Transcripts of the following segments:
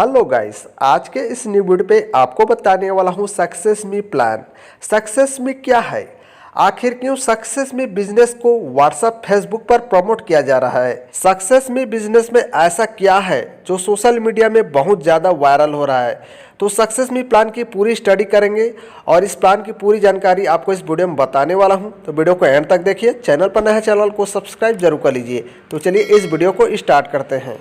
Hello guys, आज के इस न्यू वीडियो पे आपको बताने वाला हूँ सक्सेस मी प्लान। सक्सेस मी क्या है, आखिर क्यों सक्सेस मी बिजनेस को व्हाट्सएप फेसबुक पर प्रमोट किया जा रहा है। सक्सेस मी बिजनेस में ऐसा क्या है जो सोशल मीडिया में बहुत ज़्यादा वायरल हो रहा है। तो सक्सेस मी प्लान की पूरी स्टडी करेंगे और इस प्लान की पूरी जानकारी आपको इस वीडियो में बताने वाला हूं। तो वीडियो को एंड तक देखिए। चैनल पर नए हैं, चैनल को सब्सक्राइब जरूर कर लीजिए। तो चलिए इस वीडियो को स्टार्ट करते हैं।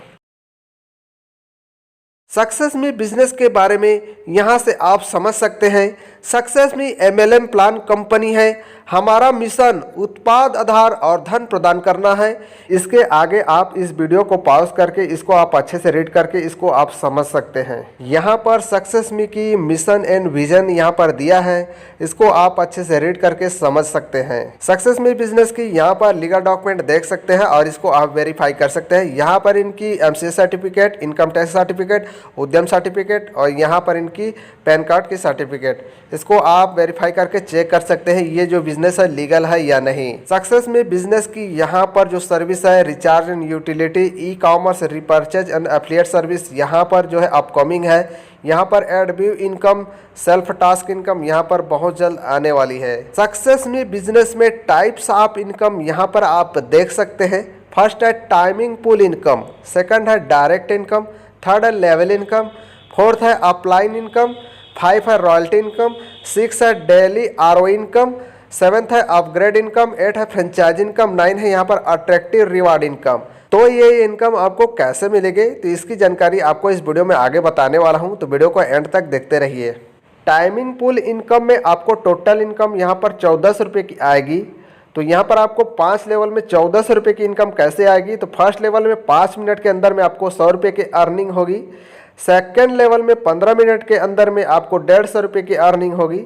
सक्सेस मी बिजनेस के बारे में यहाँ से आप समझ सकते हैं। सक्सेस मी एमएलएम प्लान कंपनी है। हमारा मिशन उत्पाद आधार और धन प्रदान करना है। इसके आगे आप इस वीडियो को पॉज करके इसको आप अच्छे से रीड करके इसको आप समझ सकते हैं। यहाँ पर सक्सेस मी की मिशन एंड विजन यहाँ पर दिया है, इसको आप अच्छे से रीड करके समझ सकते हैं। सक्सेस मी बिजनेस की यहाँ पर लीगल डॉक्यूमेंट देख सकते हैं और इसको आप वेरीफाई कर सकते हैं। यहाँ पर इनकी MCA certificate, income tax certificate, उद्यम सर्टिफिकेट और यहाँ पर इनकी पैन कार्ड की सर्टिफिकेट, इसको आप वेरीफाई करके चेक कर सकते हैं ये जो बिजनेस है लीगल है या नहीं। सक्सेस में बिजनेस की यहाँ पर जो सर्विस है recharge and utility, e commerce, repurchase and affiliate service यहाँ पर जो है अपकमिंग है। यहाँ पर add view income, self task income यहाँ पर बहुत जल्द आने वाली है। सक्सेस में बिजनेस में टाइप्स ऑफ इनकम यहाँ पर आप देख सकते हैं। फर्स्ट है टाइमिंग पूल इनकम, सेकंड है डायरेक्ट इनकम, थर्ड है लेवल इनकम, फोर्थ है अपलाइन इनकम, 5 है रॉयल्टी इनकम, 6 है डेली आरओ इनकम, 7th है अपग्रेड इनकम, 8 है फ्रेंचाइज इनकम, 9 है यहाँ पर अट्रैक्टिव रिवार्ड इनकम। तो ये इनकम आपको कैसे मिलेगी तो इसकी जानकारी आपको इस वीडियो में आगे बताने वाला हूँ, तो वीडियो को एंड तक देखते रहिए। टाइमिंग पूल इनकम में आपको टोटल इनकम यहाँ पर 1400 रुपये की आएगी। तो यहाँ पर आपको 5 लेवल में 1400 रुपये की इनकम कैसे आएगी, तो फर्स्ट लेवल में 5 मिनट के अंदर में आपको 100 रुपये की अर्निंग होगी। सेकेंड लेवल में 15 मिनट के अंदर में आपको 150 रुपये की अर्निंग होगी।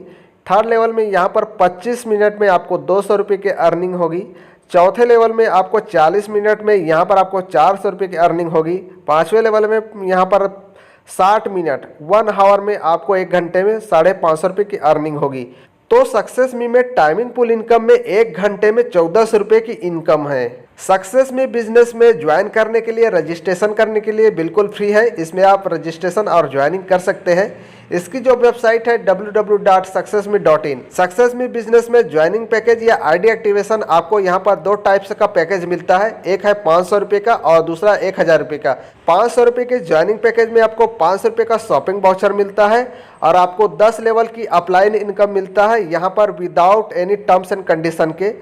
थर्ड लेवल में यहाँ पर 25 मिनट में आपको 200 रुपये की अर्निंग होगी। चौथे लेवल में आपको 40 मिनट में यहाँ पर आपको 400 रुपये की अर्निंग होगी। पाँचवें लेवल में यहाँ पर 60 मिनट 1 आवर में आपको 1 घंटे में 550 रुपये की अर्निंग होगी। तो सक्सेस मी में टाइमिंग पूल इनकम में 1 घंटे में 1400 रुपये की इनकम है। सक्सेस मी बिजनेस में ज्वाइन करने के लिए, रजिस्ट्रेशन करने के लिए बिल्कुल फ्री है। इसमें आप रजिस्ट्रेशन और ज्वाइनिंग कर सकते हैं। इसकी जो वेबसाइट है www.successme.in। सक्सेस मी बिजनेस में ज्वाइनिंग पैकेज या आईडी एक्टिवेशन आपको यहाँ पर 2 टाइप्स का पैकेज मिलता है। एक है 500 रुपये का और दूसरा 1000 रुपये का। 500 रुपये के ज्वाइनिंग पैकेज में आपको 500 रुपये का शॉपिंग वाउचर मिलता है और आपको 10 लेवल की अपलाइन इनकम मिलता है यहाँ पर without any terms and condition के।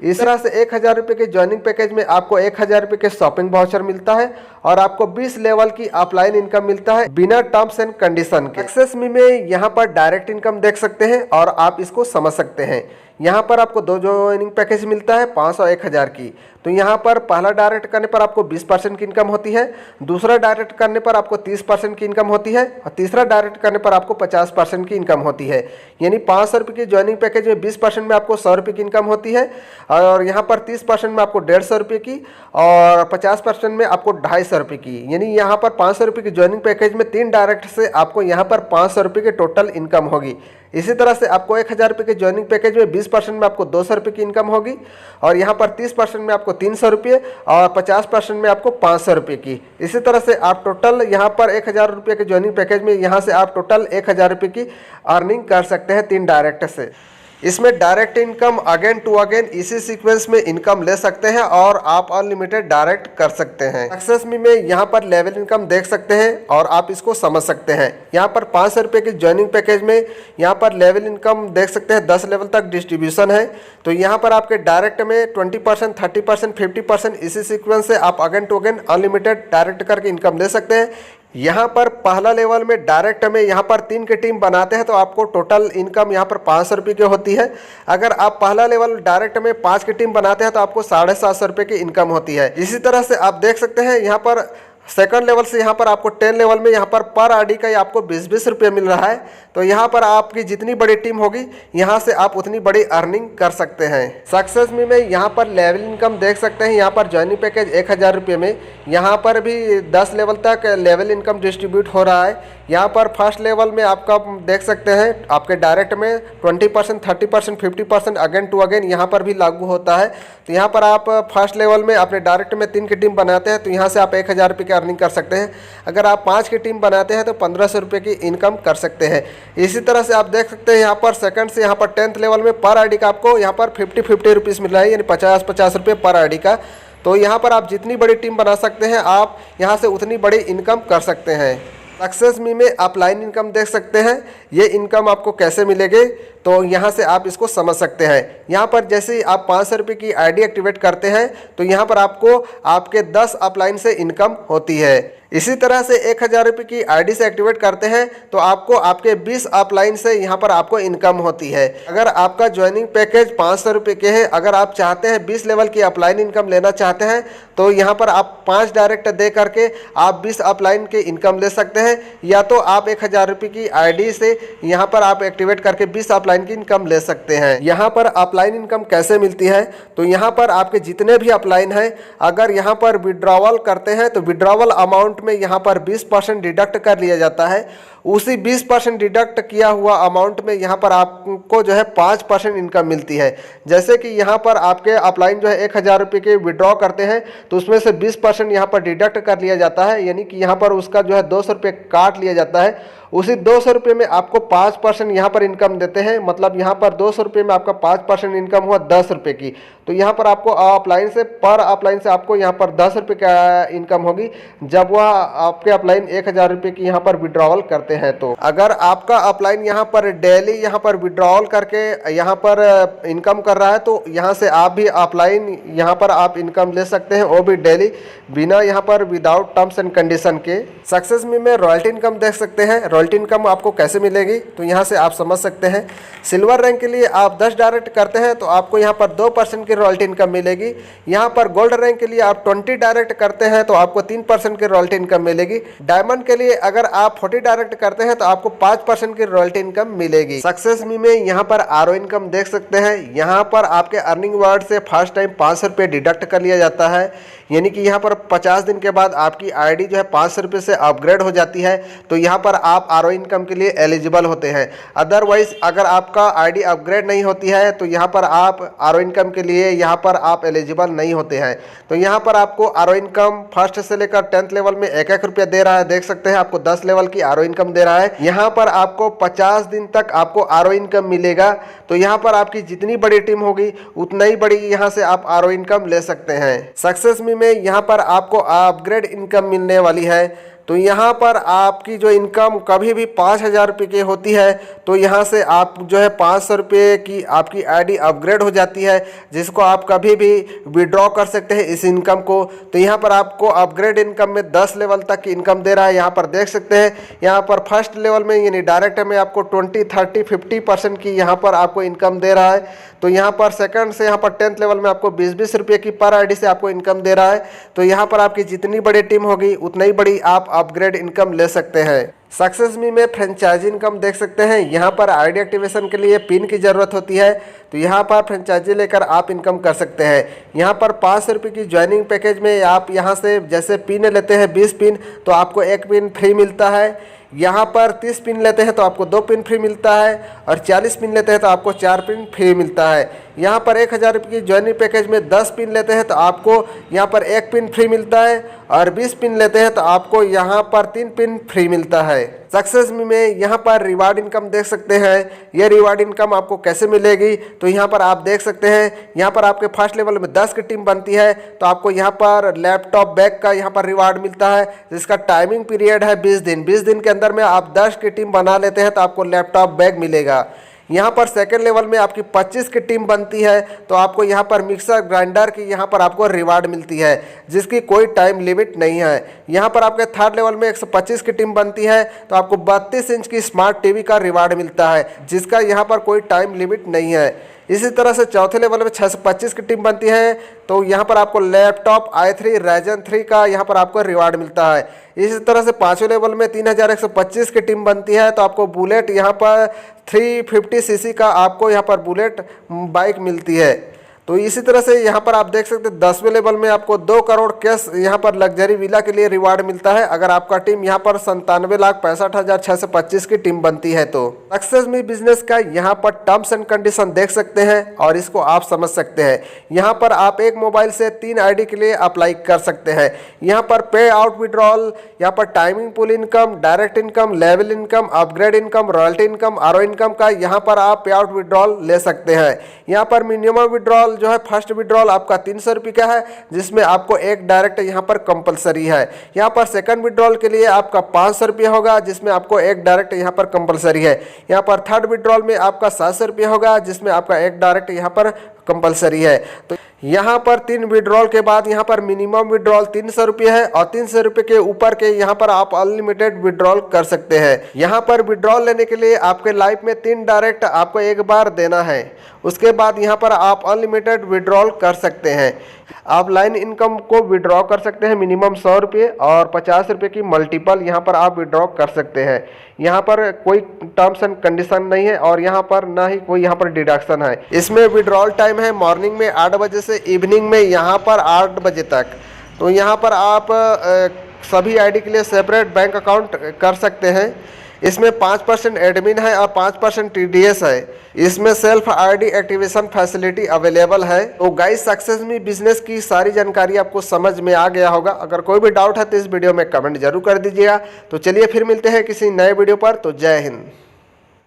इस तरह से 1000 रुपये के ज्वाइनिंग पैकेज में आपको 1000 रुपये के शॉपिंग वाउचर मिलता है और आपको 20 लेवल की अपलाइन इनकम मिलता है बिना टर्म्स एंड कंडीशन के। सक्सेस मी में यहाँ पर डायरेक्ट इनकम देख सकते हैं और आप इसको समझ सकते हैं। यहाँ पर आपको 2 ज्वाइनिंग पैकेज मिलता है 500 और 1000 की। तो यहाँ पर पहला डायरेक्ट करने पर आपको 20% की इनकम होती है, दूसरा डायरेक्ट करने पर आपको 30% की इनकम होती है और तीसरा डायरेक्ट करने पर आपको 50% की इनकम होती है। यानी 500 रुपये की ज्वाइनिंग पैकेज में 20% में आपको 100 रुपये की इनकम होती है और यहाँ पर 30% में आपको 150 रुपये की और 50% में आपको 250 रुपये की। यानी यहाँ पर 500 रुपये की ज्वाइनिंग पैकेज में 3 डायरेक्ट से आपको यहाँ पर 500 रुपये की टोटल इनकम होगी। इसी तरह से आपको 1000 रुपये के ज्वाइनिंग पैकेज में 20% में आपको 200 रुपये की इनकम होगी और यहाँ पर 30% में आपको 300 रुपये और 50% में आपको 500 रुपये की। इसी तरह से आप टोटल यहाँ पर 1000 रुपये के ज्वाइनिंग पैकेज में यहाँ से आप टोटल 1000 रुपये की अर्निंग कर सकते हैं 3 डायरेक्ट से। इसमें direct income again to again इसी सीक्वेंस में इनकम ले सकते हैं और आप अनलिमिटेड डायरेक्ट कर सकते हैं। सक्सेस मी में यहाँ पर लेवल इनकम देख सकते हैं और आप इसको समझ सकते हैं। यहाँ पर 500 रुपये की ज्वाइनिंग पैकेज में यहाँ पर लेवल इनकम देख सकते हैं 10 लेवल तक डिस्ट्रीब्यूशन है। तो यहाँ पर आपके डायरेक्ट में 20%, 30%, 50% इसी सीक्वेंस से आप again to again unlimited direct करके इनकम ले सकते हैं। यहाँ पर पहला लेवल में डायरेक्ट में यहाँ पर 3 की टीम बनाते हैं तो आपको टोटल इनकम यहाँ पर 500 रुपये की होती है। अगर आप पहला लेवल डायरेक्ट में 5 की टीम बनाते हैं तो आपको 750 रुपये की इनकम होती है। इसी तरह से आप देख सकते हैं यहाँ पर सेकंड लेवल से यहाँ पर आपको 10 लेवल में यहाँ पर आईडी का आपको 20-20 रुपये मिल रहा है। तो यहाँ पर आपकी जितनी बड़ी टीम होगी यहाँ से आप उतनी बड़ी अर्निंग कर सकते हैं। सक्सेस मी में यहाँ पर लेवल इनकम देख सकते हैं। यहाँ पर ज्वाइनिंग पैकेज 1000 रुपये में यहाँ पर भी 10 लेवल तक लेवल इनकम डिस्ट्रीब्यूट हो रहा है। यहाँ पर फर्स्ट लेवल में आपका देख सकते हैं आपके डायरेक्ट में 20%, 30%, 50% अगेन टू अगेन यहाँ पर भी लागू होता है। तो यहाँ पर आप फर्स्ट लेवल में अपने डायरेक्ट में 3 की टीम बनाते हैं तो यहाँ से आप 1000 रुपये की अर्निंग कर सकते हैं। अगर आप 5 की टीम बनाते हैं तो 1500 रुपये की इनकम कर सकते हैं। इसी तरह से आप देख सकते हैं यहाँ पर सेकंड से यहाँ पर 10th लेवल में पर आईडी का आपको यहाँ पर 50 रुपीज़ मिल रहा है, यानी 50 रुपये पर आईडी का। तो यहाँ पर आप जितनी बड़ी टीम बना सकते हैं आप यहाँ से उतनी बड़ी इनकम कर सकते हैं। सक्सेस मी में आप लाइन इनकम देख सकते हैं। ये इनकम आपको कैसे मिलेगी तो यहाँ से आप इसको समझ सकते हैं। यहाँ पर जैसे ही आप 500 रुपये की आईडी एक्टिवेट करते हैं तो यहाँ पर आपको आपके 10 अपलाइन से इनकम होती है। इसी तरह से 1000 रुपये की आईडी से एक्टिवेट करते हैं तो आपको आपके 20 अपलाइन से यहाँ पर आपको इनकम होती है। अगर आपका ज्वाइनिंग पैकेज 500 रुपये के है, अगर आप चाहते हैं 20 लेवल की अपलाइन इनकम लेना चाहते हैं तो यहाँ पर आप 5 डायरेक्ट दे करके आप 20 अपलाइन की इनकम ले सकते हैं, या तो आप 1000 रुपये की आईडी से यहाँ पर आप एक्टिवेट करके 20 अपलाइन की इनकम ले सकते हैं। यहाँ पर अपलाइन इनकम कैसे मिलती है तो यहाँ पर आपके जितने भी अपलाइन हैं अगर यहाँ पर विड्रॉवल करते हैं तो विड्रॉवल अमाउंट में यहाँ पर 20% डिडक्ट कर लिया जाता है। उसी 20% डिडक्ट किया हुआ अमाउंट में यहाँ पर आपको जो है 5% इनकम मिलती है। जैसे कि यहाँ पर आपके अपलाइन जो है 1000 रुपये के विड्रॉ करते हैं तो उसमें से 20% यहाँ पर डिडक्ट कर लिया जाता है, यानी कि यहाँ पर उसका जो है 200 रुपये काट लिया जाता है। उसी 200 रुपये में आपको 5% यहाँ पर इनकम देते हैं, मतलब यहाँ पर 200 रुपये में आपका 5% इनकम हुआ 10 रुपये की। तो यहाँ पर आपको अपलाइन से पर अपलाइन से आपको यहाँ पर 10 रुपये का इनकम होगी जब वह आपके अपलाइन 1000 रुपये की यहाँ पर विड्रॉवल करते हैं। तो अगर आपका अपलाइन यहाँ पर डेली यहाँ पर विड्रॉवल करके यहाँ पर इनकम कर रहा है तो यहाँ से आप भी अपलाइन यहाँ पर आप इनकम ले सकते हैं, वो भी डेली बिना यहाँ पर विदाउट टर्म्स एंड कंडीशन के। सक्सेस मी में रॉयल्टी इनकम देख सकते हैं। रॉयल्टी इनकम आपको कैसे मिलेगी तो यहाँ से आप समझ सकते हैं। सिल्वर रैंक के लिए आप 10 डायरेक्ट करते हैं तो आपको यहाँ पर 2% की रॉयल्टी इनकम मिलेगी। यहाँ पर गोल्ड रैंक के लिए आप 20 डायरेक्ट करते हैं तो आपको 3% की रॉयल्टी इनकम मिलेगी। डायमंड के लिए अगर आप 40 डायरेक्ट करते हैं तो आपको 5% की रॉयल्टी इनकम मिलेगी। सक्सेस मी में यहाँ पर आरओ इनकम देख सकते हैं। यहाँ पर आपके अर्निंग वर्ड से फर्स्ट टाइम 500 रुपये डिडक्ट कर लिया जाता है, यानी कि यहाँ पर 50 दिन के बाद आपकी आईडी जो है 500 रुपये से अपग्रेड हो जाती है तो यहाँ पर आप आरओ इनकम के लिए एलिजिबल होते हैं। अदरवाइज अगर आपका आईडी अपग्रेड नहीं होती है तो यहाँ पर आप आरओ इनकम के लिए यहाँ पर आप एलिजिबल नहीं होते हैं। तो यहाँ पर आपको आरओ इनकम फर्स्ट से लेकर 10th लेवल में 1-1 रुपया दे रहा है, देख सकते हैं। आपको 10 लेवल की आरओ इनकम दे रहा है। यहाँ पर आपको 50 दिन तक आपको आरओ इनकम मिलेगा। तो यहाँ पर आपकी जितनी बड़ी टीम होगी उतना ही बड़ी यहाँ से आप आरओ इनकम ले सकते हैं। सक्सेस मी में यहाँ पर आपको अपग्रेड इनकम मिलने वाली है। तो यहाँ पर आपकी जो इनकम कभी भी 5000 रुपये की होती है तो यहाँ से आप जो है 500 रुपये की आपकी आईडी अपग्रेड हो जाती है, जिसको आप कभी भी विड्रॉ कर सकते हैं इस इनकम को। तो यहाँ पर आपको अपग्रेड इनकम में 10 लेवल तक की इनकम दे रहा है। यहाँ पर देख सकते हैं, यहाँ पर फर्स्ट लेवल में यानी डायरेक्ट में आपको 20, 30, 50% की यहाँ पर आपको इनकम दे रहा है। तो यहाँ पर सेकंड से यहाँ पर 10th लेवल में आपको 20-20 रुपये की पर आईडी से आपको इनकम दे रहा है। तो यहाँ पर आपकी जितनी बड़ी टीम होगी उतनी ही बड़ी आप अपग्रेड इनकम ले सकते हैं। सक्सेस मी में फ्रेंचाइजी इनकम देख सकते हैं। यहाँ पर आईडी एक्टिवेशन के लिए पिन की ज़रूरत होती है, तो यहाँ पर फ्रेंचाइजी लेकर आप इनकम कर सकते हैं। यहाँ पर 500 रुपये की ज्वाइनिंग पैकेज में आप यहाँ से जैसे पिन लेते हैं 20 पिन तो आपको 1 पिन फ्री मिलता है। यहाँ पर 30 पिन लेते हैं तो आपको 2 पिन फ्री मिलता है, और 40 पिन लेते हैं तो आपको 4 पिन फ्री मिलता है। यहाँ पर 1000 रुपये की ज्वाइनिंग पैकेज में 10 पिन लेते हैं तो आपको यहाँ पर 1 पिन फ्री मिलता है, और 20 पिन लेते हैं तो आपको यहाँ पर 3 पिन फ्री मिलता है। सक्सेस मी में यहाँ पर रिवार्ड इनकम देख सकते हैं। ये रिवार्ड इनकम आपको कैसे मिलेगी तो यहाँ पर आप देख सकते हैं, यहाँ पर आपके फर्स्ट लेवल में 10 की टीम बनती है तो आपको यहाँ पर लैपटॉप बैग का यहाँ पर रिवार्ड मिलता है, जिसका टाइमिंग पीरियड है 20 दिन। 20 दिन के अंदर में आप 10 की टीम बना लेते हैं तो आपको लैपटॉप बैग मिलेगा। यहाँ पर सेकेंड लेवल में आपकी 25 की टीम बनती है तो आपको यहाँ पर मिक्सर ग्राइंडर की यहाँ पर आपको रिवार्ड मिलती है, जिसकी कोई टाइम लिमिट नहीं है। यहाँ पर आपके थर्ड लेवल में 125 की टीम बनती है तो आपको 32 इंच की स्मार्ट टीवी का रिवार्ड मिलता है, जिसका यहाँ पर कोई टाइम लिमिट नहीं है। इसी तरह से चौथे लेवल में 625 की टीम बनती है तो यहाँ पर आपको लैपटॉप i3 Ryzen 3 का यहाँ पर आपको रिवार्ड मिलता है। इसी तरह से पाँचवें लेवल में 3125 की टीम बनती है तो आपको बुलेट यहाँ पर 350 सीसी का आपको यहाँ पर बुलेट बाइक मिलती है। तो इसी तरह से यहाँ पर आप देख सकते हैं 10वें लेवल में आपको 2 करोड़ कैश यहाँ पर लग्जरी विला के लिए रिवार्ड मिलता है अगर आपका टीम यहाँ पर 97,65,625 की टीम बनती है। तो सक्सेस मी बिजनेस का यहाँ पर टर्म्स एंड कंडीशन देख सकते हैं और इसको आप समझ सकते हैं। यहाँ पर आप एक मोबाइल से 3 आईडी के लिए अप्लाई कर सकते हैं। यहाँ पर पे आउट विड्रॉल, यहाँ पर timing pool income, direct income, level income, upgrade income, royalty income, RO income का यहाँ पर आप पे आउट विड्रॉल ले सकते हैं। यहाँ पर मिनिमम विड्रॉल जो है फर्स्ट विड्रॉल आपका 300 रुपये का है जिसमें आपको एक डायरेक्ट यहाँ पर कंपलसरी है। यहाँ पर सेकंड विड्रॉल के लिए आपका 500 रुपये होगा जिसमें आपको एक डायरेक्ट यहाँ पर कंपलसरी है। यहाँ पर थर्ड विड्रॉल में आपका 700 रुपये होगा जिसमें आपका एक डायरेक्ट यहाँ पर कंपलसरी है। तो यहाँ पर 3 विड्रॉल के बाद यहाँ पर मिनिमम विड्रॉल 300 रुपये है और 300 रुपये के ऊपर के यहाँ पर आप अनलिमिटेड विड्रॉल कर सकते हैं। यहाँ पर विड्रॉल लेने के लिए आपके लाइफ में 3 डायरेक्ट आपको एक बार देना है, उसके बाद यहाँ पर आप अनलिमिटेड विड्रॉल कर सकते हैं। आप लाइन इनकम को विड्रॉ कर सकते हैं मिनिमम 100 रुपये और 50 रुपये की मल्टीपल यहाँ पर आप विड्रॉ कर सकते हैं। यहाँ पर कोई टर्म्स एंड कंडीशन नहीं है और यहाँ पर ना ही कोई यहाँ पर डिडक्शन है। इसमें विड्रॉल टाइम है मॉर्निंग में 8 बजे से इवनिंग में यहाँ पर 8 बजे तक। तो यहाँ पर आप सभी आईडी के लिए सेपरेट बैंक अकाउंट कर सकते हैं। इसमें 5% एडमिन है और 5% टीडीएस है। इसमें self ID activation facility available है। तो गाइस सक्सेस मी बिजनेस की सारी जानकारी आपको समझ में आ गया होगा। अगर कोई भी डाउट है तो इस वीडियो में कमेंट जरूर कर दीजिएगा। तो चलिए फिर मिलते हैं किसी नए वीडियो पर। तो जय हिंद।